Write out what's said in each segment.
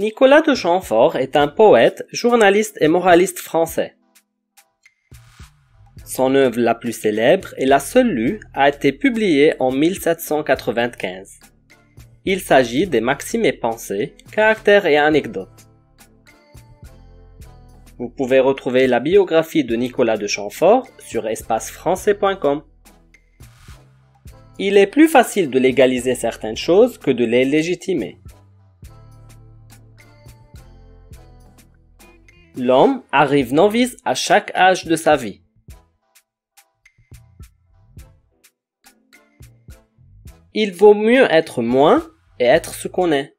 Nicolas de Chamfort est un poète, journaliste et moraliste français. Son œuvre la plus célèbre et la seule lue a été publiée en 1795. Il s'agit des Maximes et pensées, caractères et anecdotes. Vous pouvez retrouver la biographie de Nicolas de Chamfort sur espacefrançais.com. Il est plus facile de légaliser certaines choses que de les légitimer. L'homme arrive novice à chaque âge de sa vie. Il vaut mieux être moins et être ce qu'on est.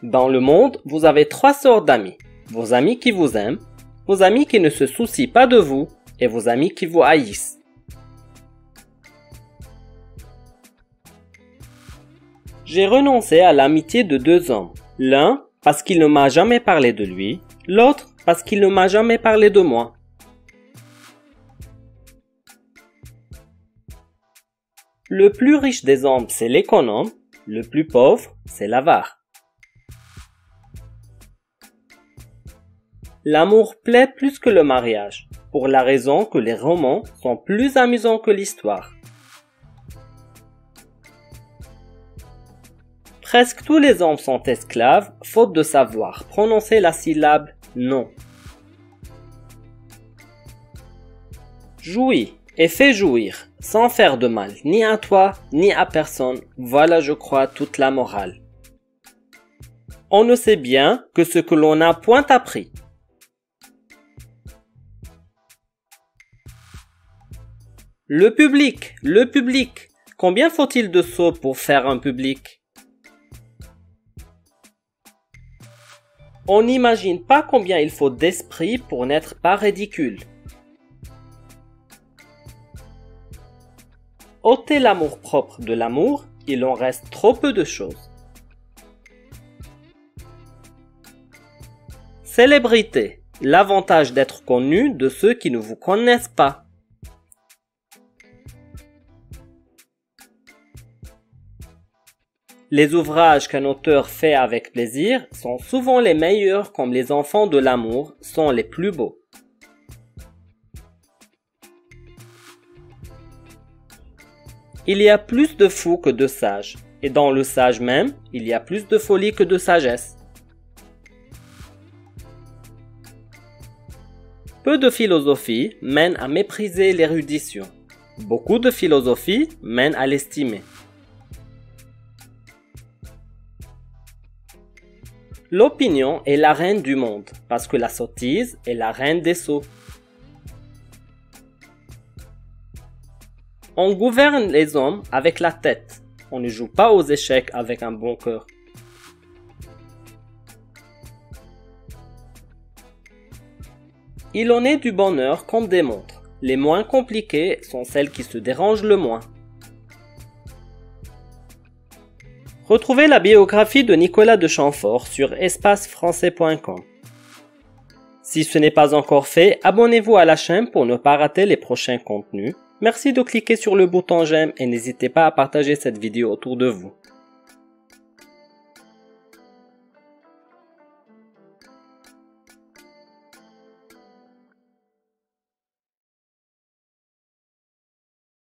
Dans le monde, vous avez trois sortes d'amis. Vos amis qui vous aiment, vos amis qui ne se soucient pas de vous et vos amis qui vous haïssent. J'ai renoncé à l'amitié de deux hommes. L'un parce qu'il ne m'a jamais parlé de lui, l'autre parce qu'il ne m'a jamais parlé de moi. Le plus riche des hommes, c'est l'économe, le plus pauvre, c'est l'avare. L'amour plaît plus que le mariage, pour la raison que les romans sont plus amusants que l'histoire. Presque tous les hommes sont esclaves, faute de savoir prononcer la syllabe non. Jouis et fais jouir, sans faire de mal ni à toi ni à personne, voilà je crois toute la morale. On ne sait bien que ce que l'on n'a point appris. Le public, combien faut-il de sots pour faire un public? On n'imagine pas combien il faut d'esprit pour n'être pas ridicule. Ôtez l'amour-propre de l'amour, il en reste trop peu de choses. Célébrité, l'avantage d'être connu de ceux qui ne vous connaissent pas. Les ouvrages qu'un auteur fait avec plaisir sont souvent les meilleurs comme les enfants de l'amour sont les plus beaux. Il y a plus de fous que de sages, et dans le sage même, il y a plus de folie que de sagesse. Peu de philosophie mène à mépriser l'érudition. Beaucoup de philosophie mène à l'estimer. L'opinion est la reine du monde, parce que la sottise est la reine des sots. On gouverne les hommes avec la tête. On ne joue pas aux échecs avec un bon cœur. Il en est du bonheur qu'on démontre. Les moins compliquées sont celles qui se dérangent le moins. Retrouvez la biographie de Nicolas de Chamfort sur espacefrançais.com. Si ce n'est pas encore fait, abonnez-vous à la chaîne pour ne pas rater les prochains contenus. Merci de cliquer sur le bouton j'aime et n'hésitez pas à partager cette vidéo autour de vous.